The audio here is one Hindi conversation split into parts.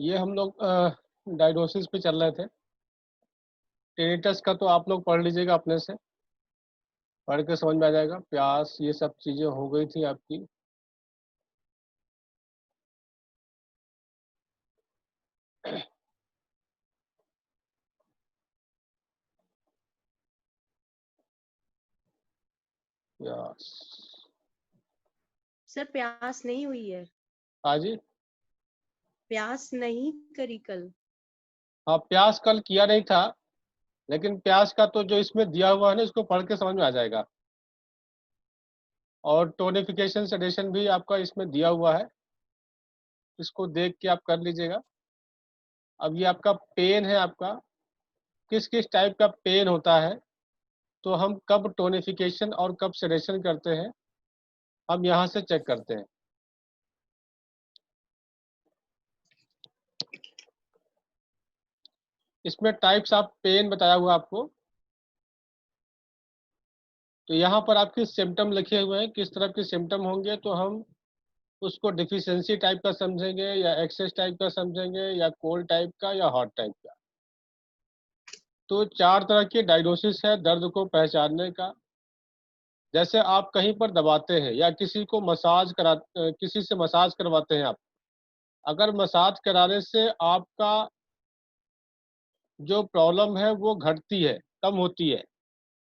ये हम लोग डायग्नोसिस पे चल रहे थे। टेनिटस का तो आप लोग पढ़ लीजिएगा अपने से, पढ़ के समझ में आ जाएगा। प्यास ये सब चीज़ें हो गई थी आपकी। प्यास, सर प्यास नहीं हुई है, हाँ जी। प्यास नहीं करी कल। हाँ, प्यास कल किया नहीं था, लेकिन प्यास का तो जो इसमें दिया हुआ है ना, इसको पढ़ के समझ में आ जाएगा। और टोनिफिकेशन सेडेशन भी आपका इसमें दिया हुआ है, इसको देख के आप कर लीजिएगा। अब ये आपका पेन है, आपका किस किस टाइप का पेन होता है, तो हम कब टोनिफिकेशन और कब सेडेशन करते हैं, हम यहाँ से चेक करते हैं। इसमें टाइप्स ऑफ पेन बताया हुआ आपको। तो यहाँ पर आपकी सिम्टम लिखे हुए हैं, किस तरह के सिम्टम होंगे, तो हम उसको डिफिशियंसी टाइप का समझेंगे, या एक्सेस टाइप का समझेंगे, या कोल्ड टाइप का, या हॉट टाइप का। तो 4 तरह की डायग्नोसिस है दर्द को पहचानने का। जैसे आप कहीं पर दबाते हैं, या किसी को किसी से मसाज करवाते हैं आप। अगर मसाज कराने से आपका जो प्रॉब्लम है वो घटती है, कम होती है,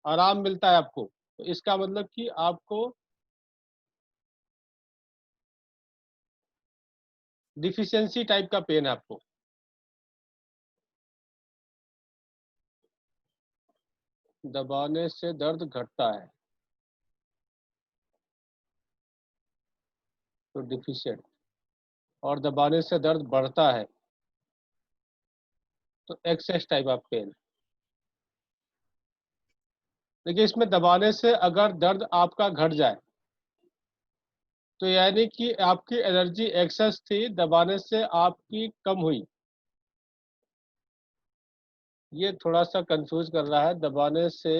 आराम मिलता है आपको, तो इसका मतलब कि आपको डिफिशियंसी टाइप का पेन है आपको। दबाने से दर्द घटता है तो डिफिशिएंट, और दबाने से दर्द बढ़ता है तो एक्सेस टाइप ऑफ पेन। देखिए, इसमें दबाने से अगर दर्द आपका घट जाए, तो यानी कि आपकी एनर्जी एक्सेस थी, दबाने से आपकी कम हुई। ये थोड़ा सा कंफ्यूज कर रहा है। दबाने से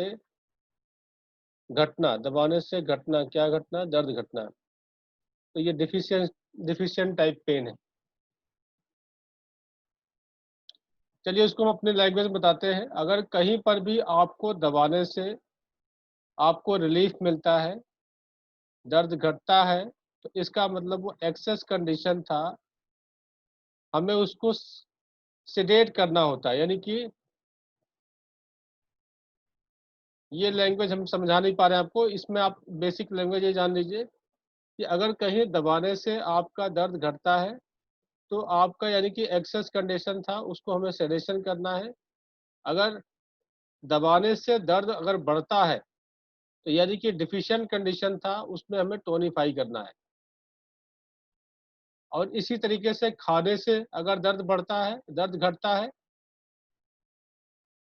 घटना, दबाने से घटना, क्या घटना? दर्द घटना। तो ये डिफिशिएंट टाइप पेन है। चलिए, उसको हम अपने लैंग्वेज में बताते हैं। अगर कहीं पर भी आपको दबाने से आपको रिलीफ मिलता है, दर्द घटता है, तो इसका मतलब वो एक्सेस कंडीशन था, हमें उसको सिडेट करना होता है। यानी कि ये लैंग्वेज हम समझा नहीं पा रहे हैं आपको, इसमें आप बेसिक लैंग्वेज ये जान लीजिए कि अगर कहीं दबाने से आपका दर्द घटता है, तो आपका यानी कि एक्सेस कंडीशन था, उसको हमें सेडेशन करना है। अगर दबाने से दर्द अगर बढ़ता है, तो यानी कि डिफिशिएंट कंडीशन था, उसमें हमें टोनिफाई करना है। और इसी तरीके से खाने से अगर दर्द बढ़ता है, दर्द घटता है,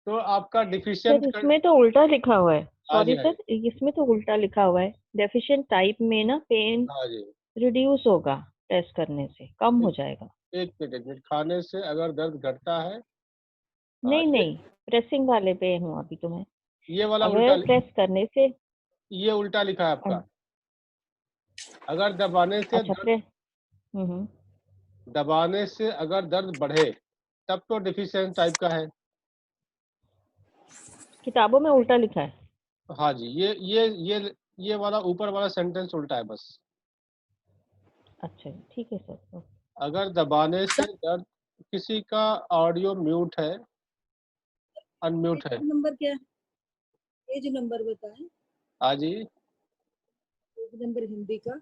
तो आपका सर इसमें तो उल्टा लिखा हुआ है, हाँ जी, सॉरी हाँ सर, जी, इसमें तो उल्टा लिखा हुआ है। डेफिशिएंट टाइप में ना पेन हाँ जी। रिड्यूस होगा, टेस्ट करने से कम हो जाएगा। एक मिनट, एक मिनट। खाने से अगर दर्द घटता है, हाँ, नहीं नहीं, प्रेसिंग वाले पे हूँ अभी तो मैं। ये वाला अगर प्रेस करने से ये उल्टा लिखा है आपका। अगर दबाने से अच्छा दर्द, प्रेस, दबाने से अगर दर्द बढ़े, तब तो डिफिशिएंट टाइप का है। किताबों में उल्टा लिखा है। हाँ जी, ये वाला ऊपर वाला सेंटेंस उल्टा है बस। अच्छा जी, ठीक है सर। अगर दबाने से दर्द, किसी का ऑडियो म्यूट है, अनम्यूट है। नंबर क्या है? पेज नंबर बताएं। हाँ जी, पेज नंबर हिंदी का।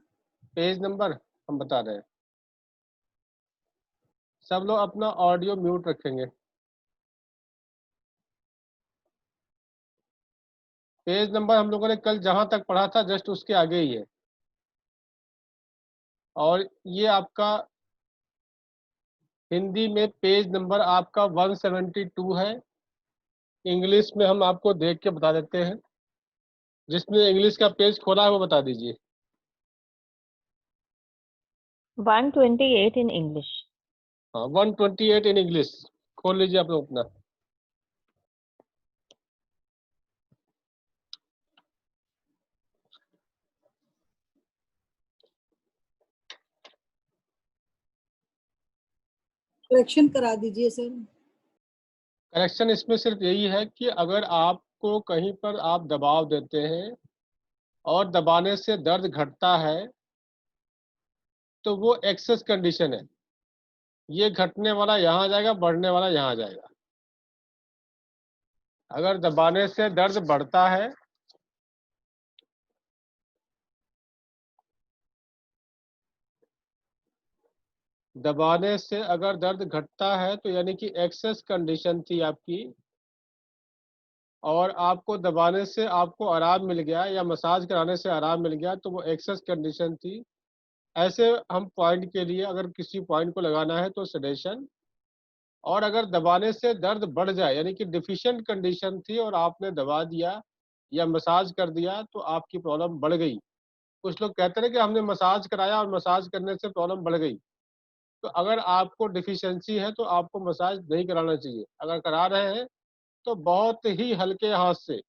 पेज नंबर हम बता रहे हैं। सब लोग अपना ऑडियो म्यूट रखेंगे। पेज नंबर हम लोगों ने कल जहां तक पढ़ा था, जस्ट उसके आगे ही है। और ये आपका हिंदी में पेज नंबर आपका 172 है। इंग्लिश में हम आपको देख के बता देते हैं। जिसने इंग्लिश का पेज खोला है वो बता दीजिए। 128 इन इंग्लिश। हाँ, 128 इन इंग्लिश। खोल लीजिए आप लोग अपना। करेक्शन करा दीजिए सर। करेक्शन इसमें सिर्फ यही है कि अगर आपको कहीं पर आप दबाव देते हैं और दबाने से दर्द घटता है तो वो एक्सेस कंडीशन है। ये घटने वाला यहाँ जाएगा, बढ़ने वाला यहाँ जाएगा। अगर दबाने से दर्द बढ़ता है दबाने से अगर दर्द घटता है तो यानी कि एक्सेस कंडीशन थी आपकी, और आपको दबाने से आपको आराम मिल गया या मसाज कराने से आराम मिल गया तो वो एक्सेस कंडीशन थी। ऐसे हम पॉइंट के लिए अगर किसी पॉइंट को लगाना है तो सेडेशन, और अगर दबाने से दर्द बढ़ जाए यानी कि डिफिशिएंट कंडीशन थी और आपने दबा दिया या मसाज कर दिया तो आपकी प्रॉब्लम बढ़ गई। कुछ लोग कहते हैं कि हमने मसाज कराया और मसाज करने से प्रॉब्लम बढ़ गई। तो अगर आपको डिफिशियंसी है तो आपको मसाज नहीं कराना चाहिए। अगर करा रहे हैं तो बहुत ही हल्के हाथ से।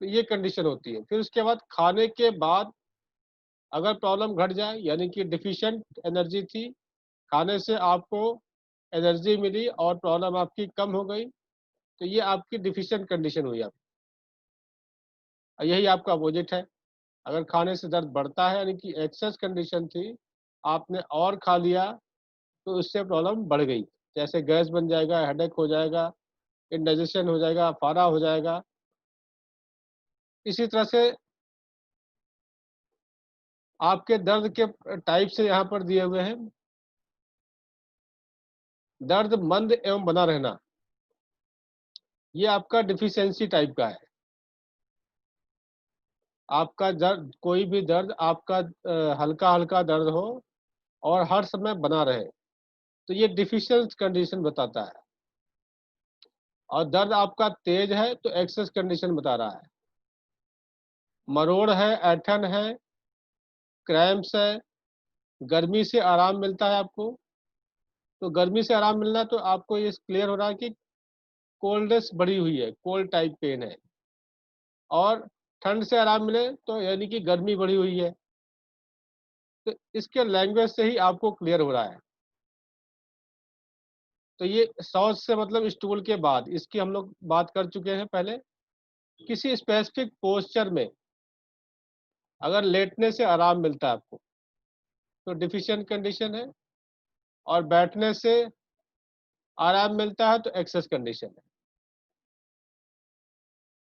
तो ये कंडीशन होती है। फिर उसके बाद खाने के बाद अगर प्रॉब्लम घट जाए यानी कि डिफिशिएंट एनर्जी थी, खाने से आपको एनर्जी मिली और प्रॉब्लम आपकी कम हो गई, तो ये आपकी डिफिशिएंट कंडीशन हुई। आप यही आपका अपोजिट है। अगर खाने से दर्द बढ़ता है यानी कि एक्सेस कंडीशन थी, आपने और खा लिया तो उससे प्रॉब्लम बढ़ गई। जैसे गैस बन जाएगा, हेडेक हो जाएगा, इंडाइजेशन हो जाएगा, फारा हो जाएगा। इसी तरह से आपके दर्द के टाइप से यहाँ पर दिए हुए हैं। दर्द मंद एवं बना रहना, ये आपका डिफिशियंसी टाइप का है। आपका दर्द, कोई भी दर्द आपका हल्का हल्का दर्द हो और हर समय बना रहे, तो ये डिफिशियंट कंडीशन बताता है। और दर्द आपका तेज है तो एक्सेस कंडीशन बता रहा है। मरोड़ है, ऐठन है, क्रैम्प्स है, गर्मी से आराम मिलता है आपको, तो गर्मी से आराम मिलना तो आपको ये क्लियर हो रहा है कि कोल्डनेस बढ़ी हुई है, कोल्ड टाइप पेन है। और ठंड से आराम मिले तो यानी कि गर्मी बढ़ी हुई है। तो इसके लैंग्वेज से ही आपको क्लियर हो रहा है। तो ये शौच से मतलब स्टूल के बाद, इसकी हम लोग बात कर चुके हैं पहले। किसी स्पेसिफिक पोस्चर में अगर लेटने से आराम मिलता है आपको तो डिफिशिएंट कंडीशन है, और बैठने से आराम मिलता है तो एक्सेस कंडीशन है।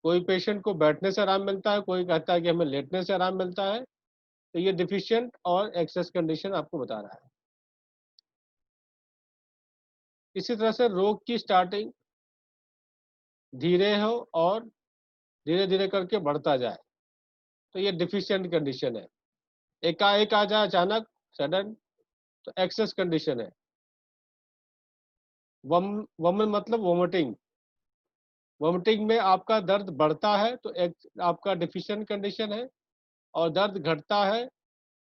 कोई पेशेंट को बैठने से आराम मिलता है, कोई कहता है कि हमें लेटने से आराम मिलता है, तो ये डिफिशिएंट और एक्सेस कंडीशन आपको बता रहा है। इसी तरह से रोग की स्टार्टिंग धीरे हो और धीरे धीरे करके बढ़ता जाए तो ये डिफिशिएंट कंडीशन है। एकाएक आ जाए अचानक, सडन, तो एक्सेस कंडीशन है। वमन मतलब वोमिटिंग, वोमिटिंग में आपका दर्द बढ़ता है तो एक आपका डिफिशिएंट कंडीशन है, और दर्द घटता है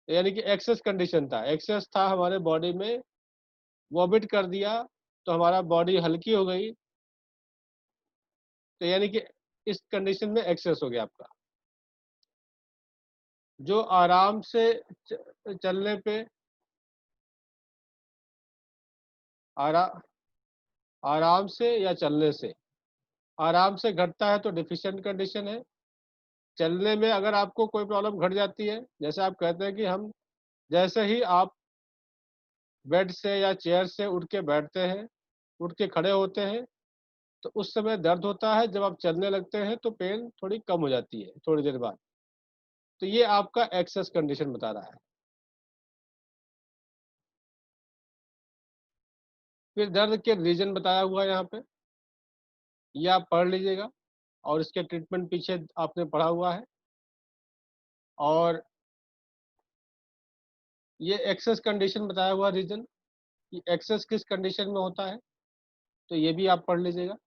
यानी कि एक्सेस कंडीशन था। एक्सेस था हमारे बॉडी में, वॉमिट कर दिया तो हमारा बॉडी हल्की हो गई, तो यानी कि इस कंडीशन में एक्सेस हो गया आपका। जो आराम से चलने पे आरा, आराम से या चलने से आराम से घटता है तो डिफिशिएंट कंडीशन है। चलने में अगर आपको कोई प्रॉब्लम घट जाती है, जैसे आप कहते हैं कि हम जैसे ही आप बेड से या चेयर से उठ के बैठते हैं, उठ के खड़े होते हैं, तो उस समय दर्द होता है। जब आप चलने लगते हैं तो पेन थोड़ी कम हो जाती है थोड़ी देर बाद। तो ये आपका एक्सेस कंडीशन बता रहा है। फिर दर्द के रीजन बताया हुआ है यहाँ पे, ये आप पढ़ लीजिएगा, और इसके ट्रीटमेंट पीछे आपने पढ़ा हुआ है। और ये एक्सेस कंडीशन बताया हुआ रीजन कि एक्सेस किस कंडीशन में होता है, तो ये भी आप पढ़ लीजिएगा।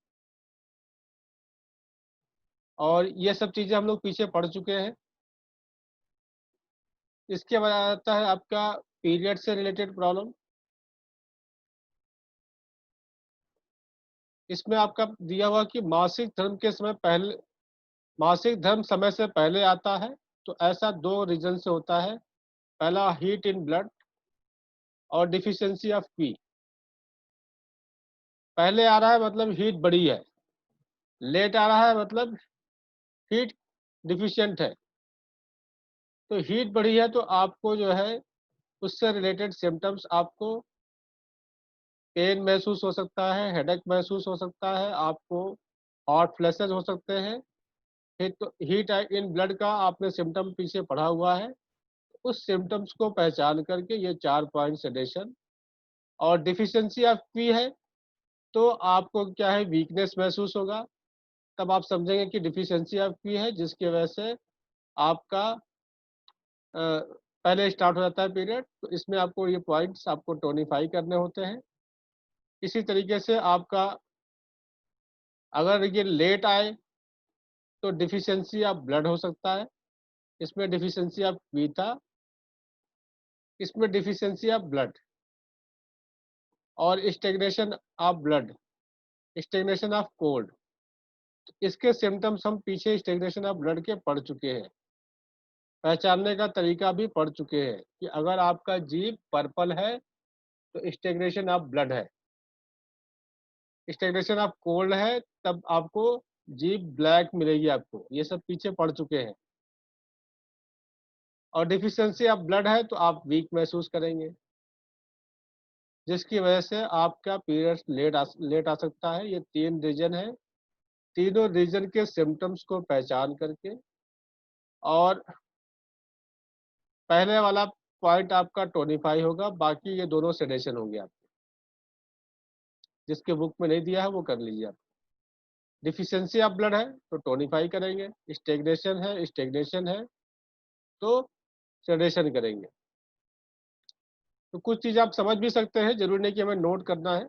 और ये सब चीज़ें हम लोग पीछे पढ़ चुके हैं। इसके बाद आता है आपका पीरियड से रिलेटेड प्रॉब्लम। इसमें आपका दिया हुआ कि मासिक धर्म के समय पहले, मासिक धर्म समय से पहले आता है, तो ऐसा दो रीजन से होता है। पहला हीट इन ब्लड और डिफिशियंसी ऑफ पी। पहले आ रहा है मतलब हीट बड़ी है, लेट आ रहा है मतलब हीट डिफिशियंट है। तो हीट बढ़ी है तो आपको जो है उससे रिलेटेड सिम्टम्स, आपको पेन महसूस हो सकता है, हेडेक महसूस हो सकता है, आपको हॉट फ्लैशेस हो सकते हैं। हीट इन ब्लड का आपने सिम्टम पीछे पढ़ा हुआ है। उस सिम्टम्स को पहचान करके ये 4 पॉइंट सेडेशन। और डिफिशियंसी ऑफ पी है तो आपको क्या है, वीकनेस महसूस होगा। तब आप समझेंगे कि डिफिशियंसी ऑफ पी है, जिसकी वजह से आपका पहले स्टार्ट हो जाता है पीरियड। तो इसमें आपको ये पॉइंट्स आपको टोनिफाई करने होते हैं। इसी तरीके से आपका अगर ये लेट आए तो डिफिशियंसी ऑफ ब्लड हो सकता है। इसमें डिफिशियंसी ऑफ पी था, इसमें डिफिशियंसी ऑफ ब्लड और stagnation of blood, stagnation of cold. इसके सिम्टम्स हम पीछे स्टेग्नेशन ऑफ ब्लड के पढ़ चुके हैं, पहचानने का तरीका भी पढ़ चुके हैं कि अगर आपका जीभ पर्पल है तो स्टेग्नेशन ऑफ ब्लड है, स्टेग्नेशन ऑफ कोल्ड है तब आपको जीभ ब्लैक मिलेगी आपको। ये सब पीछे पढ़ चुके हैं। और डिफिशियंसी ऑफ ब्लड है तो आप वीक महसूस करेंगे, जिसकी वजह से आपका पीरियड्स लेट आ सकता है। ये 3 रीजन है। तीनों रीजन के सिम्टम्स को पहचान करके और पहले वाला पॉइंट आपका टोनिफाई होगा, बाकी ये दोनों सेडेशन होंगे आपके। जिसके बुक में नहीं दिया है वो कर लीजिए आप। डिफिशियंसी ऑफ ब्लड है तो टोनिफाई करेंगे, स्टेग्नेशन है तो सेडेशन करेंगे। तो कुछ चीज़ आप समझ भी सकते हैं, जरूरी नहीं कि हमें नोट करना है।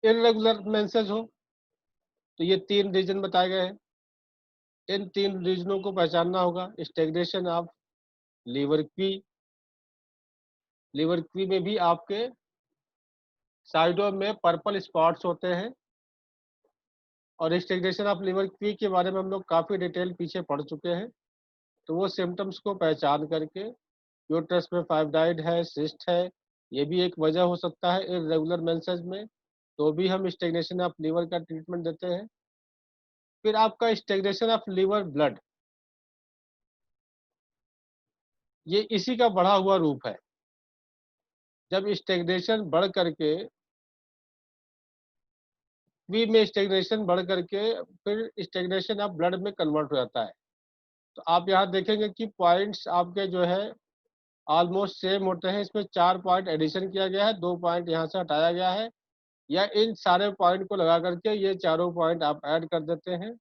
इररेगुलर मेंसेस हो तो ये 3 रीजन बताए गए हैं। इन 3 रीजनों को पहचानना होगा। स्टेग्नेशन ऑफ लीवर क्वी, लीवर क्वी में भी आपके साइडों में पर्पल स्पॉट्स होते हैं। और स्टेग्नेशन ऑफ लीवर क्वी के बारे में हम लोग काफ़ी डिटेल पीछे पढ़ चुके हैं। तो वो सिम्टम्स को पहचान करके, यूट्रस में फाइब्राइड है, सिस्ट है, ये भी एक वजह हो सकता है इरेगुलर मेंसेस में, तो भी हम स्टेग्नेशन ऑफ लीवर का ट्रीटमेंट देते हैं। फिर आपका स्टेग्नेशन ऑफ लीवर ब्लड, ये इसी का बढ़ा हुआ रूप है। जब स्टेग्नेशन बढ़ करके, वी में स्टेग्नेशन बढ़ करके फिर स्टेग्नेशन ऑफ ब्लड में कन्वर्ट हो जाता है। तो आप यहाँ देखेंगे कि पॉइंट्स आपके जो है ऑलमोस्ट सेम होते हैं। इसमें 4 पॉइंट एडिशन किया गया है, 2 पॉइंट यहाँ से हटाया गया है, या इन सारे पॉइंट को लगा करके ये चारों पॉइंट आप ऐड कर देते हैं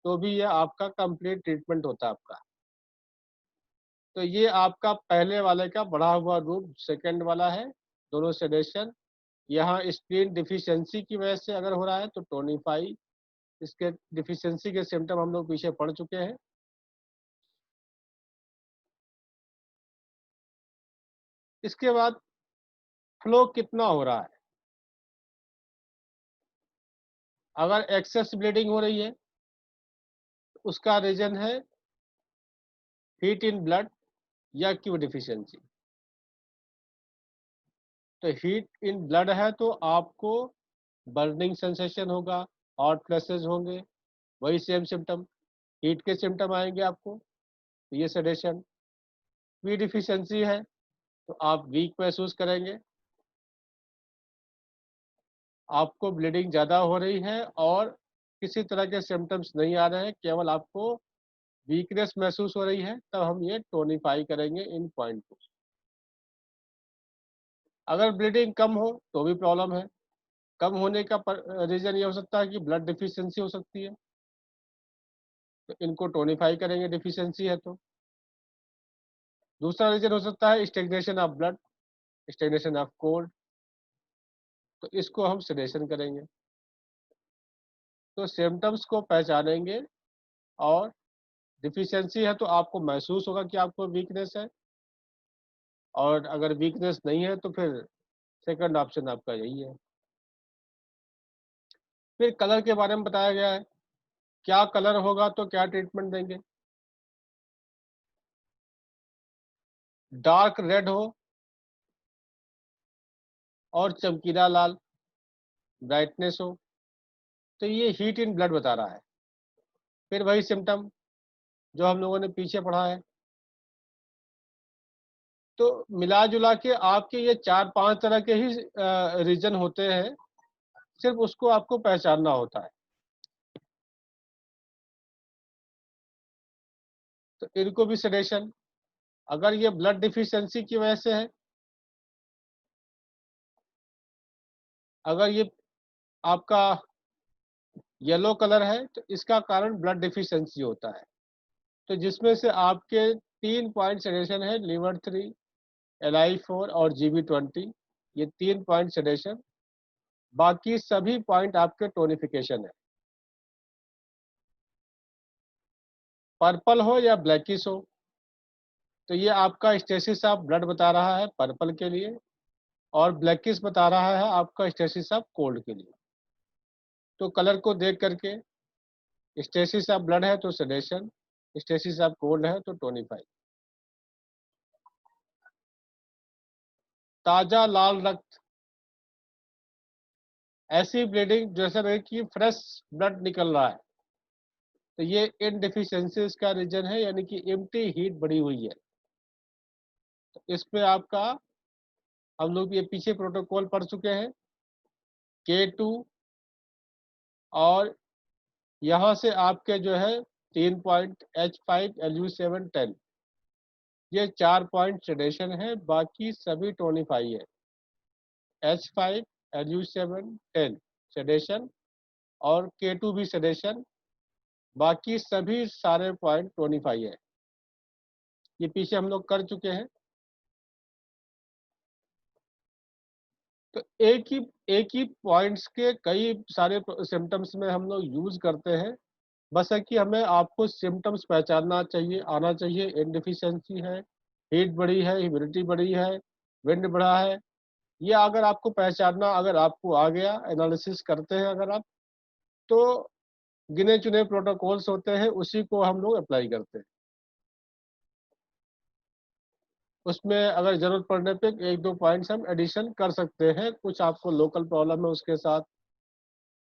तो भी ये आपका कंप्लीट ट्रीटमेंट होता है आपका। तो ये आपका पहले वाले का बढ़ा हुआ रूप सेकंड वाला है, दोनों सेडेशन। यहाँ स्प्लीन डिफिशियंसी की वजह से अगर हो रहा है तो टोनिफाई। इसके डिफिशियंसी के सिम्टम हम लोग पीछे पढ़ चुके हैं। इसके बाद फ्लो कितना हो रहा है। अगर एक्सेस ब्लीडिंग हो रही है उसका रीजन है हीट इन ब्लड या क्यू डिफिशियंसी। तो हीट इन ब्लड है तो आपको बर्निंग सेंसेशन होगा, हॉट फ्लैशेस होंगे, वही सेम सिम्टम, हीट के सिम्टम आएंगे आपको, तो ये सेडेशन। क्यू डिफिशियंसी है तो आप वीक महसूस करेंगे, आपको ब्लीडिंग ज़्यादा हो रही है और किसी तरह के सिम्टम्स नहीं आ रहे हैं, केवल आपको वीकनेस महसूस हो रही है, तब हम ये टोनिफाई करेंगे इन पॉइंट को। अगर ब्लीडिंग कम हो तो भी प्रॉब्लम है। कम होने का रीजन ये हो सकता है कि ब्लड डिफिशियंसी हो सकती है, तो इनको टोनिफाई करेंगे डिफिशियंसी है तो। दूसरा रीजन हो सकता है stagnation of blood, stagnation of cold, तो इसको हम सेडेशन करेंगे। तो सिम्टम्स को पहचानेंगे और डिफिशियंसी है तो आपको महसूस होगा कि आपको वीकनेस है, और अगर वीकनेस नहीं है तो फिर सेकंड ऑप्शन आपका यही है। फिर कलर के बारे में बताया गया है, क्या कलर होगा तो क्या ट्रीटमेंट देंगे। डार्क रेड हो और चमकीला लाल ब्राइटनेस हो, तो ये हीट इन ब्लड बता रहा है। फिर वही सिम्टम जो हम लोगों ने पीछे पढ़ा है। तो मिला जुला के आपके ये 4-5 तरह के ही रीजन होते हैं, सिर्फ उसको आपको पहचानना होता है। तो इनको भी सेडेशन, अगर ये ब्लड डिफिशियंसी की वजह से है, अगर ये आपका येलो कलर है तो इसका कारण ब्लड डिफिशियंसी होता है। तो जिसमें से आपके 3 पॉइंट सेडेशन है, लीवर 3, LI4 और GB20, ये 3 पॉइंट सेडेशन। बाकी सभी पॉइंट आपके टोनिफिकेशन है। पर्पल हो या ब्लैकिश हो, तो ये आपका स्टेसिस ऑफ ब्लड बता रहा है पर्पल के लिए, और ब्लैकिश बता रहा है आपका स्टेसिस ऑफ कोल्ड के लिए। तो कलर को देख करके स्टेसिस ऑफ ब्लड है तो सेडेशन, स्टेसिस ऑफ कोल्ड है तो टोनिफाई। ताजा लाल रक्त, ऐसी ब्लीडिंग जैसे रहे कि फ्रेश ब्लड निकल रहा है, तो ये इनडिफिशियंसीज का रीजन है, यानी कि एम्प्टी हीट बढ़ी हुई है। तो इस पे आपका हम लोग ये पीछे प्रोटोकॉल पढ़ चुके हैं, K2 और यहाँ से आपके जो है 3 पॉइंट H5 LU7 10, ये 4 पॉइंट सेडेशन है, बाकी सभी टोनिफाई है। H5 LU7 10 सेडेशन और K2 भी सेडेशन, बाकी सभी सारे पॉइंट टोनिफाई है। ये पीछे हम लोग कर चुके हैं। तो एक ही पॉइंट्स के कई सारे सिम्टम्स में हम लोग यूज करते हैं, बस है कि हमें आपको सिम्टम्स पहचानना चाहिए, आना चाहिए। इनडिफिशियंसी है, हीट बढ़ी है, ह्यूमिडिटी बढ़ी है, विंड बढ़ा है, ये अगर आपको पहचानना, अगर आपको आ गया, एनालिसिस करते हैं अगर आप, तो गिने चुने प्रोटोकॉल्स होते हैं, उसी को हम लोग अप्लाई करते हैं। उसमें अगर जरूरत पड़ने पे 1-2 पॉइंट्स हम एडिशन कर सकते हैं, कुछ आपको लोकल प्रॉब्लम है उसके साथ।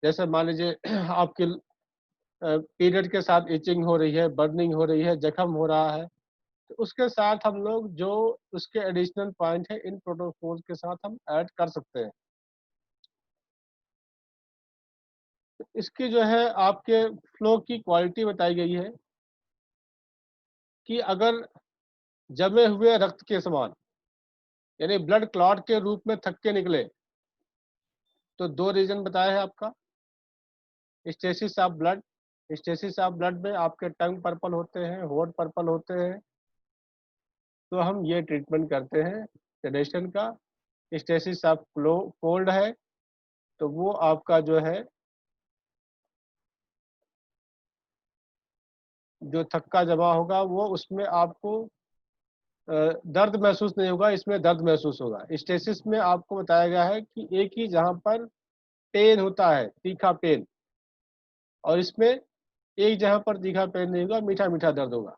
जैसे मान लीजिए आपकी पीरियड के साथ इचिंग हो रही है, बर्निंग हो रही है, जख्म हो रहा है, तो उसके साथ हम लोग जो उसके एडिशनल पॉइंट है, इन प्रोटोकॉल के साथ हम ऐड कर सकते हैं। तो इसकी जो है आपके फ्लो की क्वालिटी बताई गई है कि अगर जमे हुए रक्त के समान, यानी ब्लड क्लॉट के रूप में थक के निकले, तो 2 रीजन बताया है आपका। Stasis of blood, stasis of blood में आपके टंग पर्पल होते हैं, होठ पर्पल होते हैं, तो हम ये ट्रीटमेंट करते हैं सेडेशन का। स्टेसिस ऑफ कोल्ड है, तो वो आपका जो है, जो थक्का जमा होगा वो उसमें आपको दर्द महसूस नहीं होगा, इसमें दर्द महसूस होगा। स्टेसिस में आपको बताया गया है कि एक ही जहां पर पेन होता है, तीखा पेन, और इसमें एक जहां पर तीखा पेन नहीं होगा, मीठा मीठा दर्द होगा।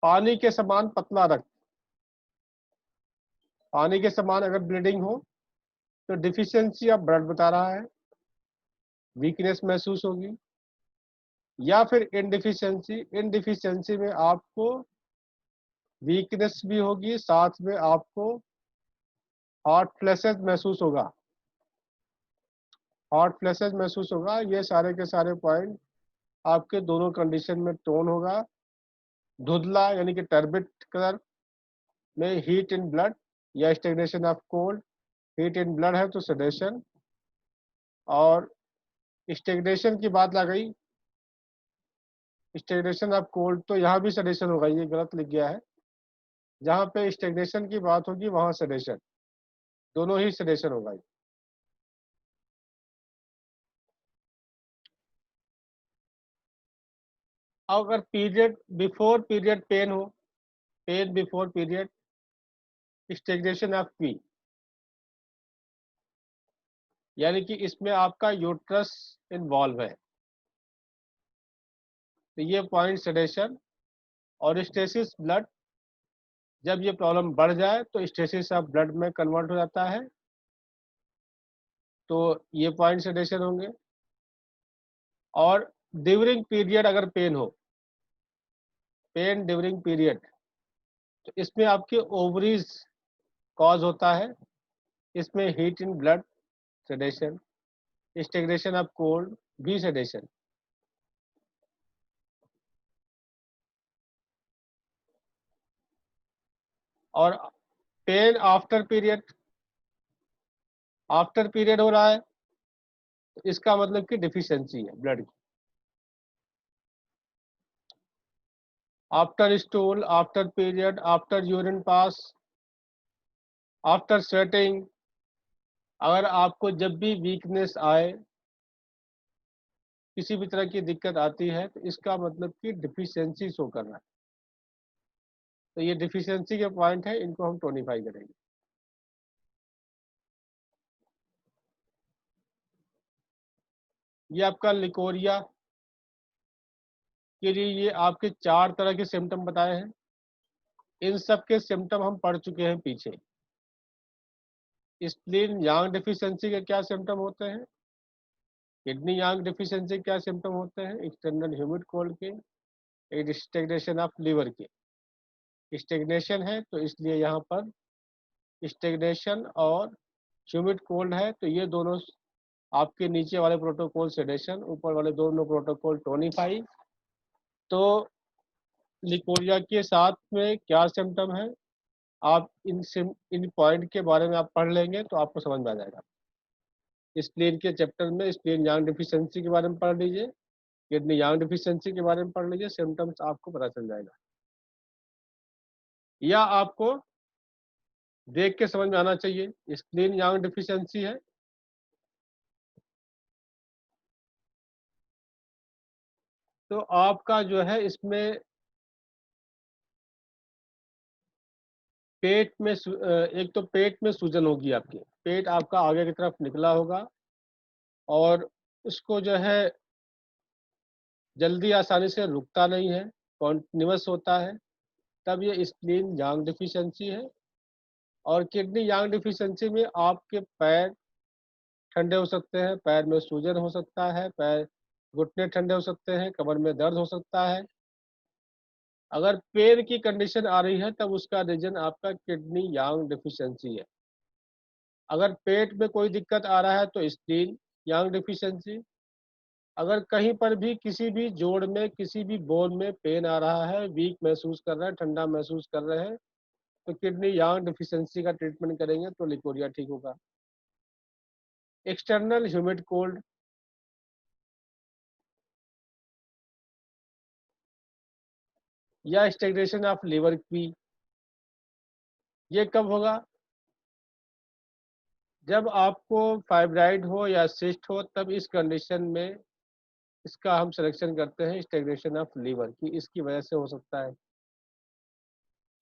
पानी के समान पतला रक्त, पानी के समान अगर ब्लीडिंग हो तो डिफिशियंसी ऑफ ब्लड बता रहा है, वीकनेस महसूस होगी। या फिर इनडिफिशियंसी, इनडिफिशियंसी में आपको वीकनेस भी होगी, साथ में आपको हॉट फ्लैशेस महसूस होगा, हॉट फ्लैशेस महसूस होगा। ये सारे के सारे पॉइंट आपके दोनों कंडीशन में टोन होगा। धुंधला यानी कि टर्बिड कलर में हीट इन ब्लड या stagnation of cold, heat in blood है तो सेडेशन, और स्टेग्नेशन की बात आ गई, स्टेग्नेशन ऑफ कोल्ड, तो यहाँ भी सेडेशन होगा, ये गलत लिख गया है। जहाँ पे स्टेग्नेशन की बात होगी वहाँ सेडेशन, दोनों ही सेडेशन होगा। अगर पीरियड बिफोर पीरियड पेन हो, pain before period, stagnation of P, यानी कि इसमें आपका यूट्रस इन्वॉल्व है, तो ये पॉइंट सेडेशन। और स्टेसिस ब्लड जब ये प्रॉब्लम बढ़ जाए तो स्टेसिस ऑफ ब्लड में कन्वर्ट हो जाता है, तो ये पॉइंट सेडेशन होंगे। और ड्यूरिंग पीरियड अगर पेन हो, पेन ड्यूरिंग पीरियड, तो इसमें आपके ओवरीज कॉज होता है, इसमें heat in blood sedation, stagnation of cold भी सेडेशन। और pen after period, after period हो रहा है तो इसका मतलब कि डिफिशियंसी है ब्लड की। After stool, after period, after urine pass, after sweating, अगर आपको जब भी वीकनेस आए, किसी भी तरह की दिक्कत आती है, तो इसका मतलब कि डिफिशियंसी शो कर रहा है। तो ये डिफिशियंसी के पॉइंट है, इनको हम टोनिफाई करेंगे। ये आपका लिकोरिया के लिए ये आपके 4 तरह के सिम्टम बताए हैं। इन सब के सिम्टम हम पढ़ चुके हैं पीछे। स्प्लीन यांग डिफिशियंसी के क्या सिम्टम होते हैं, किडनी यांग डिफिशियंसी के क्या सिम्टम होते हैं, एक्सटर्नल ह्यूमिड कोल्ड के, एक स्टेग्नेशन ऑफ लीवर के। स्टेग्नेशन है तो इसलिए यहाँ पर स्टेग्नेशन और ह्यूमिड कोल्ड है, तो ये दोनों आपके नीचे वाले प्रोटोकॉल सेडेशन, ऊपर वाले दोनों प्रोटोकॉल टोनिफाई। तो लिकोरिया के साथ में क्या सिम्टम है, आप इन पॉइंट के बारे में आप पढ़ लेंगे तो आपको समझ में आ जाएगा। स्प्लीन के चैप्टर में स्प्लीन यांग डिफिशियंसी के बारे में पढ़ लीजिए, किडनी यांग डिफिशियंसी के बारे में पढ़ लीजिए, सिम्टम्स आपको पता चल जाएगा। या आपको देख के समझ में आना चाहिए, स्प्लीन यांग डिफिशियंसी है तो आपका जो है इसमें पेट में एक तो पेट में सूजन होगी, आपके पेट आपका आगे की तरफ निकला होगा और उसको जो है जल्दी आसानी से रुकता नहीं है, कॉन्टिन्यूअस होता है, तब ये स्प्लीन यांग डिफिशियंसी है। और किडनी यांग डिफिशियंसी में आपके पैर ठंडे हो सकते हैं, पैर में सूजन हो सकता है, पैर घुटने ठंडे हो सकते हैं, कमर में दर्द हो सकता है। अगर पेन की कंडीशन आ रही है तब उसका रीजन आपका किडनी यांग डिफिशियंसी है। अगर पेट में कोई दिक्कत आ रहा है तो स्प्लीन यांग डिफिशियंसी। अगर कहीं पर भी किसी भी जोड़ में, किसी भी बोन में पेन आ रहा है, वीक महसूस कर रहे हैं, ठंडा महसूस कर रहे हैं, तो किडनी यांग डिफिशियंसी का ट्रीटमेंट करेंगे तो लिकोरिया ठीक होगा। एक्सटर्नल ह्यूमिड कोल्ड, या स्टेग्नेशन ऑफ लीवर की, ये कब होगा, जब आपको फाइब्राइड हो या सिस्ट हो, तब इस कंडीशन में इसका हम सिलेक्शन करते हैं स्टेग्नेशन ऑफ लीवर की, इसकी वजह से हो सकता है।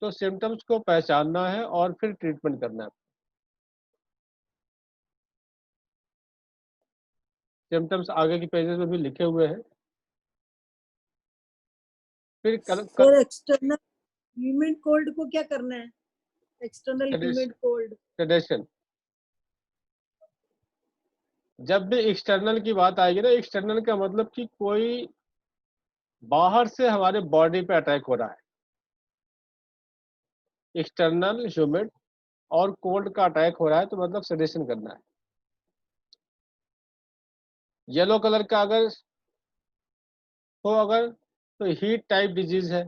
तो सिम्टम्स को पहचानना है और फिर ट्रीटमेंट करना है। सिम्टम्स आगे के पेजेस में भी लिखे हुए हैं। फिर सर एक्सटर्नल ह्यूमिड कोल्ड को क्या करना है? एक्सटर्नल ह्यूमिड कोल्ड सेडेशन, जब भी एक्सटर्नल की बात आएगी ना, एक्सटर्नल का मतलब कि कोई बाहर से हमारे बॉडी पे अटैक हो रहा है। एक्सटर्नल ह्यूमिड और कोल्ड का अटैक हो रहा है तो मतलब सेडेशन करना है। येलो कलर का अगर हो अगर तो हीट टाइप डिजीज है,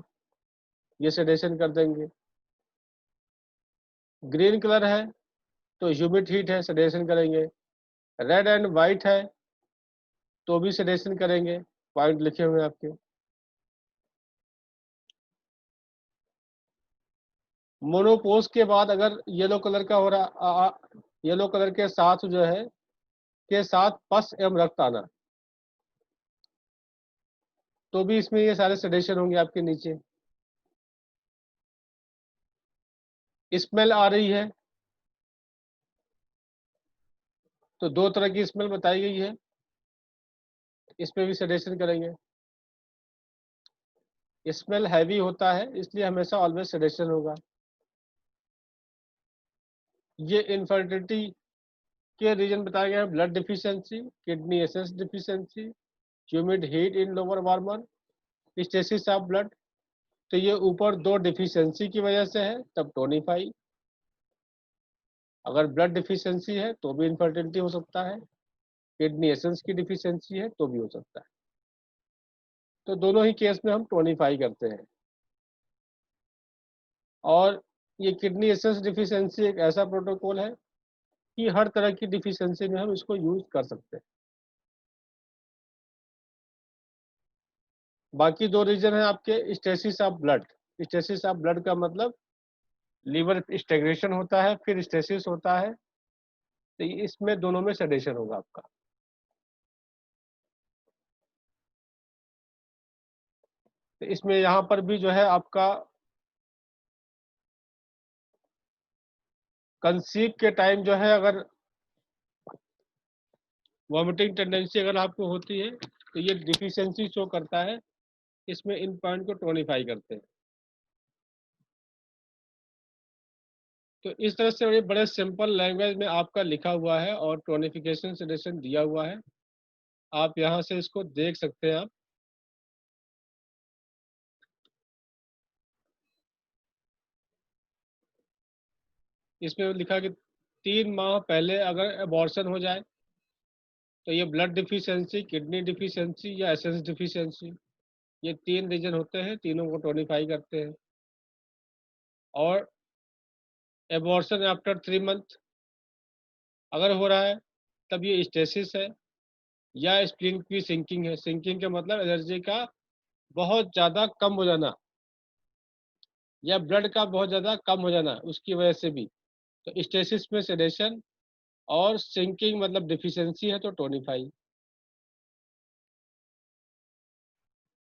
ये सेडेशन कर देंगे। ग्रीन कलर है तो ह्यूमिड हीट है, सेडेशन करेंगे। रेड एंड वाइट है तो भी सेडेशन करेंगे, पॉइंट लिखे हुए हैं आपके। मोनोपोज के बाद अगर येलो कलर का हो रहा, येलो कलर के साथ जो है के साथ पस एवं रक्त आना, तो भी इसमें ये सारे सेडेशन होंगे आपके नीचे। स्मेल आ रही है तो 2 तरह की स्मेल बताई गई है, इसमें भी सेडेशन करेंगे। स्मेल हैवी होता है इसलिए हमेशा ऑलवेज सेडेशन होगा। ये इनफर्टिलिटी के रीजन बताए गए हैं, blood deficiency, kidney essence deficiency, humid heat in lower warmer, stasis of blood. तो ये ऊपर दो डिफिशियंसी की वजह से है, तब टोनिफाई। अगर ब्लड डिफिशियंसी है तो भी इनफर्टिलिटी हो सकता है, किडनी एसेंस की डिफिशियंसी है तो भी हो सकता है। तो दोनों ही केस में हम टोनिफाई करते हैं। और ये किडनी एसेंस डिफिशियंसी एक ऐसा प्रोटोकॉल है कि हर तरह की डिफिशियंसी में हम इसको यूज कर सकते हैं। बाकी दो रीजन है आपके, stasis of blood. Stasis of blood का मतलब लीवर स्टेग्नेशन होता है, फिर स्टेसिस होता है। तो इसमें दोनों में सेडेशन होगा आपका। तो इसमें यहाँ पर भी जो है आपका कंसीव के टाइम जो है, अगर वॉमिटिंग टेंडेंसी अगर आपको होती है तो ये डिफिशियंसी शो करता है। इसमें इन पॉइंट को टोनिफाई करते हैं। तो इस तरह से ये बड़े सिंपल लैंग्वेज में आपका लिखा हुआ है और टोनिफिकेशन सेडेशन दिया हुआ है। आप यहाँ से इसको देख सकते हैं आप। इसमें लिखा कि 3 माह पहले अगर एबॉर्शन हो जाए तो ये ब्लड डिफिशियंसी, किडनी डिफिशियंसी या एसेंस डिफिशियंसी, ये 3 रीजन होते हैं, तीनों को टोनिफाई करते हैं। और एबॉर्शन आफ्टर 3 मंथ अगर हो रहा है तब ये स्टेसिस है या स्प्लीन की सिंकिंग है। सिंकिंग का मतलब एनर्जी का बहुत ज़्यादा कम हो जाना या ब्लड का बहुत ज़्यादा कम हो जाना, उसकी वजह से भी। तो स्टेसिस में सेडेशन, और सिंकिंग मतलब डिफिशियंसी है तो टोनिफाई।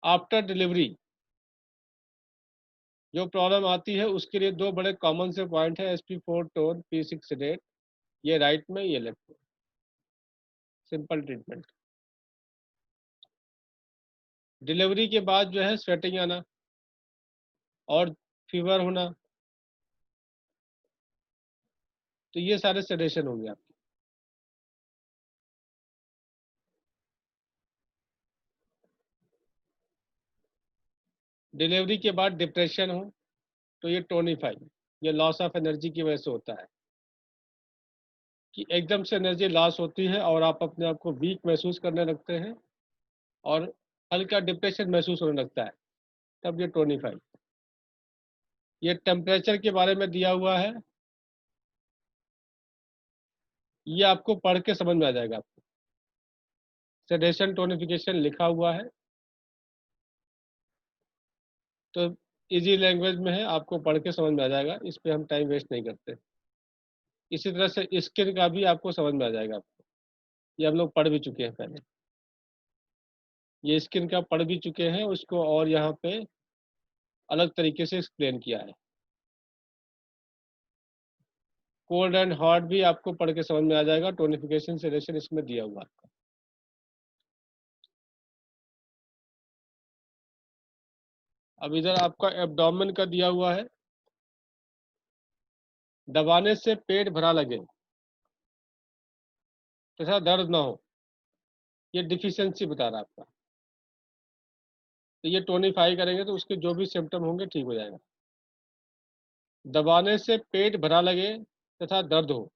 आफ्टर डिलीवरी जो प्रॉब्लम आती है उसके लिए दो बड़े कॉमन से पॉइंट है, SP4 टोन, P6 सेडेट। ये राइट में, ये लेफ्ट में। Simple treatment. डिलीवरी के बाद जो है स्वेटिंग आना और फीवर होना, तो ये सारे सेडेशन होंगे आपके। डिलीवरी के बाद डिप्रेशन हो तो ये टोनिफाई, ये लॉस ऑफ एनर्जी की वजह से होता है कि एकदम से एनर्जी लॉस होती है और आप अपने आप को वीक महसूस करने लगते हैं और हल्का डिप्रेशन महसूस होने लगता है, तब ये टोनिफाई। ये टेम्परेचर के बारे में दिया हुआ है, ये आपको पढ़ के समझ में आ जाएगा। आपको सेडेशन टोनिफिकेशन लिखा हुआ है तो इजी लैंग्वेज में है, आपको पढ़ के समझ में आ जाएगा। इस पे हम टाइम वेस्ट नहीं करते। इसी तरह से स्किन का भी आपको समझ में आ जाएगा। आपको ये हम लोग पढ़ भी चुके हैं पहले, ये स्किन का पढ़ भी चुके हैं उसको, और यहाँ पे अलग तरीके से एक्सप्लेन किया है। कोल्ड एंड हॉट भी आपको पढ़ के समझ में आ जाएगा। टोनिफिकेशन सेडेशन इसमें दिया हुआ है। अब इधर आपका एब्डोमेन का दिया हुआ है, दबाने से पेट भरा लगे तथा दर्द ना हो, ये डिफिशियंसी बता रहा है आपका। तो ये टोनिफाई करेंगे तो उसके जो भी सिम्टम होंगे ठीक हो जाएगा। दबाने से पेट भरा लगे तथा दर्द हो,